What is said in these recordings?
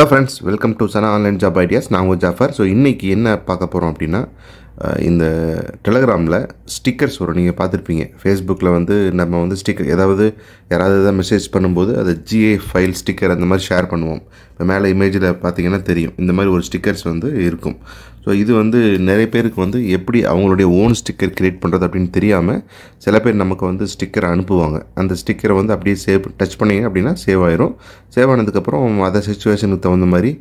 Hello friends, welcome to Sana Online Job Ideas. நான் உங்கள் Jaffer. So இன்றைக்கி என்ன பார்க்க போகிறோம் அப்படின்னா, இந்த டெலகிராமில் ஸ்டிக்கர்ஸ் வரும். நீங்கள் பார்த்துருப்பீங்க, ஃபேஸ்புக்கில் வந்து நம்ம வந்து ஸ்டிக்கர் யாராவது எதாவது மெசேஜ் பண்ணும்போது அது ஜிஏ ஃபைல் ஸ்டிக்கர் அந்த மாதிரி ஷேர் பண்ணுவோம். இப்போ மேலே இமேஜில் பார்த்தீங்கன்னா தெரியும், இந்த மாதிரி ஒரு ஸ்டிக்கர்ஸ் வந்து இருக்கும். ஸோ இது வந்து நிறைய பேருக்கு வந்து எப்படி அவங்களுடைய ஓன் ஸ்டிக்கர் க்ரியேட் பண்ணுறது அப்படின்னு தெரியாமல் சில பேர் நமக்கு வந்து ஸ்டிக்கர் அனுப்புவாங்க. அந்த ஸ்டிக்கரை வந்து அப்படியே டச் பண்ணிங்க அப்படின்னா சேவ் ஆயிரும். சேவ் ஆனதுக்கப்புறம் அதை சிச்சுவேஷனுக்கு தகுந்த மாதிரி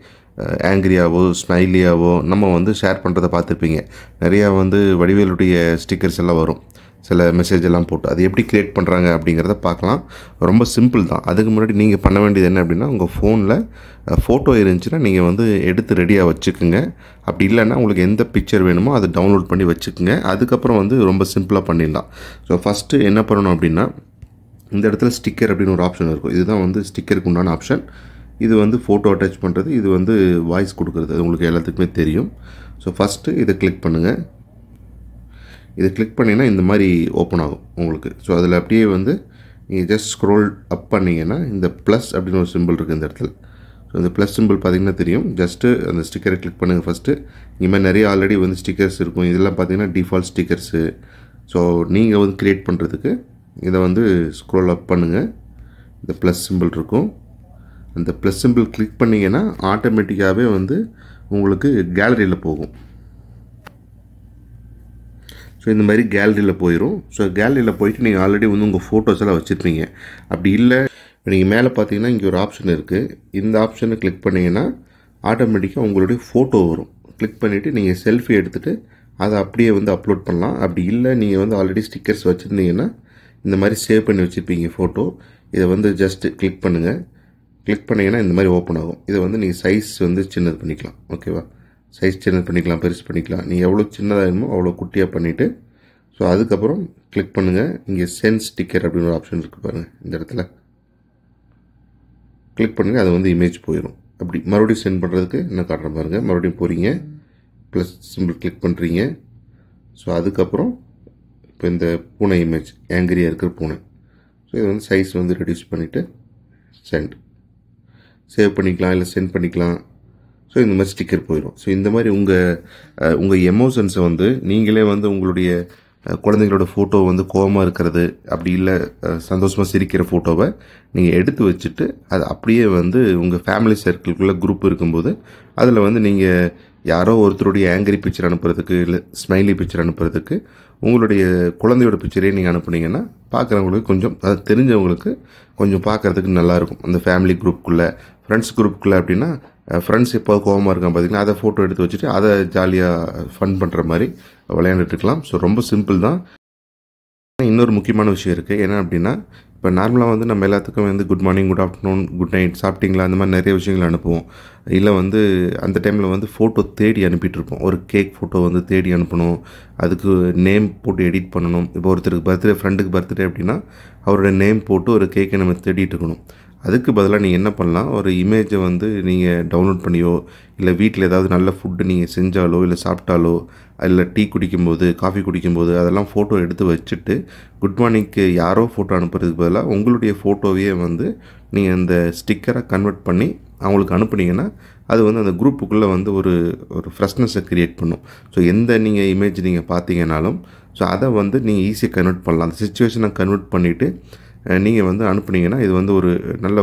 ஆங்கிரியாவோ ஸ்மைலியாவோ நம்ம வந்து ஷேர் பண்ணுறதை பார்த்துருப்பீங்க. நிறையா வந்து வடிவேலுடைய ஸ்டிக்கர்ஸ் எல்லாம் வரும், சில மெசேஜ் எல்லாம் போட்டு. அது எப்படி க்ரியேட் பண்ணுறாங்க அப்படிங்கிறத பார்க்கலாம். ரொம்ப சிம்பிள் தான். அதுக்கு முன்னாடி நீங்கள் பண்ண வேண்டியது என்ன அப்படின்னா, உங்கள் ஃபோனில் ஃபோட்டோ இருந்துச்சுன்னா நீங்கள் வந்து எடுத்து ரெடியாக வச்சுக்குங்க. அப்படி இல்லைன்னா உங்களுக்கு எந்த பிக்சர் வேணுமோ அதை டவுன்லோட் பண்ணி வச்சுக்குங்க. அதுக்கப்புறம் வந்து ரொம்ப சிம்பிளாக பண்ணிடலாம். ஸோ ஃபஸ்ட்டு என்ன பண்ணணும் அப்படின்னா, இந்த இடத்துல ஸ்டிக்கர் அப்படின்னு ஒரு ஆப்ஷன் இருக்கும். இதுதான் வந்து ஸ்டிக்கருக்கு உண்டான ஆப்ஷன். இது வந்து ஃபோட்டோ அட்டாச் பண்ணுறது, இது வந்து வாய்ஸ் கொடுக்குறது, அது உங்களுக்கு எல்லாத்துக்குமே தெரியும். ஸோ ஃபஸ்ட்டு இதை கிளிக் பண்ணுங்கள். இதை கிளிக் பண்ணிங்கன்னா இந்த மாதிரி ஓப்பன் ஆகும் உங்களுக்கு. ஸோ அதில் அப்படியே வந்து நீங்கள் ஜஸ்ட் ஸ்க்ரோல் அப் பண்ணிங்கன்னா இந்த ப்ளஸ் அப்படின்னு ஒரு சிம்பிள் இருக்குது இந்த இடத்துல. ஸோ இந்த ப்ளஸ் சிம்பிள் பார்த்திங்கன்னா தெரியும். ஜஸ்ட்டு அந்த ஸ்டிக்கரை கிளிக் பண்ணுங்கள் ஃபஸ்ட்டு. இந்த மாதிரி நிறைய ஆல்ரெடி வந்து ஸ்டிக்கர்ஸ் இருக்கும். இதெல்லாம் பார்த்திங்கன்னா டிஃபால்ட் ஸ்டிக்கர்ஸு. ஸோ நீங்கள் வந்து க்ரியேட் பண்ணுறதுக்கு இதை வந்து ஸ்க்ரோல் அப் பண்ணுங்கள். இந்த ப்ளஸ் சிம்பிள் இருக்கும். அந்த ப்ளஸ் சிம்பிள் கிளிக் பண்ணிங்கன்னா ஆட்டோமேட்டிக்காகவே வந்து உங்களுக்கு கேலரியில் போகும். ஸோ இந்த மாதிரி கேலரியில் போயிடும். ஸோ கேலரியில் போயிட்டு நீங்கள் ஆல்ரெடி வந்து உங்கள் ஃபோட்டோஸ் எல்லாம் வச்சுருப்பீங்க. அப்படி இல்லை, இப்போ நீங்கள் மேலே பார்த்தீங்கன்னா இங்கே ஒரு ஆப்ஷன் இருக்குது. இந்த ஆப்ஷனை கிளிக் பண்ணிங்கன்னா ஆட்டோமேட்டிக்காக உங்களுடைய ஃபோட்டோ வரும். கிளிக் பண்ணிவிட்டு நீங்கள் செல்ஃபி எடுத்துகிட்டு அதை அப்படியே வந்து அப்லோட் பண்ணலாம். அப்படி இல்லை, நீங்கள் வந்து ஆல்ரெடி ஸ்டிக்கர்ஸ் வச்சுருந்தீங்கன்னா இந்த மாதிரி சேவ் பண்ணி வச்சுருப்பீங்க ஃபோட்டோ. இதை வந்து ஜஸ்ட்டு கிளிக் பண்ணுங்கள். கிளிக் பண்ணிங்கன்னா இந்த மாதிரி ஓப்பன் ஆகும். இதை வந்து நீங்கள் சைஸ் வந்து சின்னது பண்ணிக்கலாம். ஓகேவா? சைஸ் சின்னது பண்ணிக்கலாம், பெருசு பண்ணிக்கலாம். நீங்கள் எவ்வளோ சின்னதாக வேணுமோ அவ்வளோ குட்டியாக பண்ணிவிட்டு, ஸோ அதுக்கப்புறம் கிளிக் பண்ணுங்கள். இங்கே சென்ட் ஸ்டிக்கர் அப்படின்னு ஒரு ஆப்ஷன் இருக்குது பாருங்கள். இந்த இடத்துல கிளிக் பண்ணுங்கள். அது வந்து இமேஜ் போயிடும். அப்படி மறுபடியும் சென்ட் பண்ணுறதுக்கு என்ன காட்டுறேன் பாருங்கள். மறுபடியும் போகிறீங்க, ப்ளஸ் சிம்பிள் கிளிக் பண்ணுறீங்க. ஸோ அதுக்கப்புறம் இப்போ இந்த பூனை இமேஜ், ஆங்கிரியாக இருக்கிற பூனை. ஸோ இது வந்து சைஸ் வந்து ரெடியூஸ் பண்ணிவிட்டு சென்ட் சேவ் பண்ணிக்கலாம், இல்லை சென்ட் பண்ணிக்கலாம். ஸோ இந்த மாதிரி ஸ்டிக்கர் போயிடும். ஸோ இந்த மாதிரி உங்கள் எமோஷன்ஸை வந்து நீங்களே வந்து உங்களுடைய குழந்தைங்களோட ஃபோட்டோ வந்து கோவமாக இருக்கிறது, அப்படி இல்லை சந்தோஷமாக சிரிக்கிற ஃபோட்டோவை நீங்கள் எடுத்து வச்சுட்டு அது அப்படியே வந்து உங்கள் ஃபேமிலி சர்க்கிள்குள்ளே குரூப் இருக்கும்போது அதில் வந்து நீங்கள் யாரோ ஒருத்தருடைய ஆங்கிரி பிக்சர் அனுப்புறதுக்கு, இல்லை ஸ்மைலி பிக்சர் அனுப்புறதுக்கு உங்களுடைய குழந்தையோட பிக்சரே நீங்கள் அனுப்புனீங்கன்னா பார்க்குறவங்களுக்கு கொஞ்சம், அது தெரிஞ்சவங்களுக்கு கொஞ்சம் பார்க்குறதுக்கு நல்லாயிருக்கும். அந்த ஃபேமிலி குரூப்புக்குள்ளே, ஃப்ரெண்ட்ஸ் குரூப்புக்குள்ளே அப்படின்னா ஃப்ரெண்ட்ஸ் எப்போ கோவமாக இருக்கான் பார்த்தீங்கன்னா அதை ஃபோட்டோ எடுத்து வச்சுட்டு அதை ஜாலியாக ஃபன் பண்ணுற மாதிரி விளையாண்டுட்டுருக்கலாம். ஸோ ரொம்ப சிம்பிள் தான். இன்னொரு முக்கியமான விஷயம் இருக்குது. என்ன அப்படின்னா, இப்போ நார்மலாக வந்து நம்ம எல்லாத்துக்கும் வந்து good morning, good afternoon, good night, சாப்பிட்டீங்களா, அந்த மாதிரி நிறைய விஷயங்கள் அனுப்புவோம். இல்லை வந்து அந்த டைமில் வந்து ஃபோட்டோ தேடி அனுப்பிட்டுருப்போம். ஒரு கேக் ஃபோட்டோ வந்து தேடி அனுப்பணும், அதுக்கு நேம் போட்டு எடிட் பண்ணணும். இப்போ ஒருத்தருக்கு பர்த்டே, ஃப்ரெண்டுக்கு பர்த்டே அப்படின்னா அவரோட நேம் போட்டு ஒரு கேக்கை நம்ம தேடிட்டு இருக்கணும். அதுக்கு பதிலாக நீங்கள் என்ன பண்ணலாம், ஒரு இமேஜை வந்து நீங்கள் டவுன்லோட் பண்ணியோ, இல்லை வீட்டில் ஏதாவது நல்ல ஃபுட்டு நீங்கள் செஞ்சாலோ, இல்லை சாப்பிட்டாலோ, இல்லை டீ குடிக்கும்போது, காஃபி குடிக்கும்போது அதெல்லாம் ஃபோட்டோ எடுத்து வச்சுட்டு குட் மார்னிங்க்கு யாரோ ஃபோட்டோ அனுப்புறதுக்கு பதிலாக உங்களுடைய ஃபோட்டோவையே வந்து நீங்கள் அந்த ஸ்டிக்கரை கன்வெர்ட் பண்ணி அவங்களுக்கு அனுப்புனீங்கன்னா அது வந்து அந்த குரூப்புக்குள்ளே வந்து ஒரு ஃப்ரெஷ்னஸை க்ரியேட் பண்ணும். ஸோ எந்த நீங்கள் இமேஜ் நீங்கள் பார்த்தீங்கன்னாலும் ஸோ அதை வந்து நீங்கள் ஈஸியாக கன்வெர்ட் பண்ணலாம். அந்த சிச்சுவேஷனை கன்வெர்ட் பண்ணிவிட்டு நீங்கள் வந்து அனுப்புனீங்கன்னா இது வந்து ஒரு நல்ல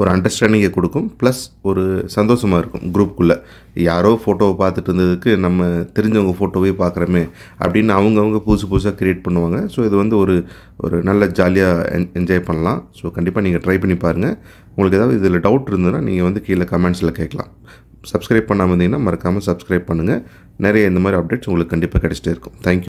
ஒரு அண்டர்ஸ்டாண்டிங்கை கொடுக்கும். ப்ளஸ் ஒரு சந்தோஷமாக இருக்கும். குரூப்புக்குள்ளே யாரோ ஃபோட்டோவை பார்த்துட்டு இருந்ததுக்கு நம்ம தெரிஞ்சவங்க ஃபோட்டோவே பார்க்குறோமே அப்படின்னு அவங்கவுங்க புதுசாக க்ரியேட் பண்ணுவாங்க. ஸோ இது வந்து ஒரு நல்ல ஜாலியாக என்ஜாய் பண்ணலாம். ஸோ கண்டிப்பாக நீங்கள் ட்ரை பண்ணி பாருங்கள். உங்களுக்கு ஏதாவது இதில் டவுட் இருந்ததுன்னா நீங்கள் வந்து கீழே கமெண்ட்ஸில் கேட்கலாம். சப்ஸ்கிரைப் பண்ணாமல் இருந்தீங்கன்னா மறக்காமல் சப்ஸ்கிரைப் பண்ணுங்கள். நிறைய இந்த மாதிரி அப்டேட்ஸ் உங்களுக்கு கண்டிப்பாக கிடச்சிட்டே இருக்கும். தேங்க்யூ.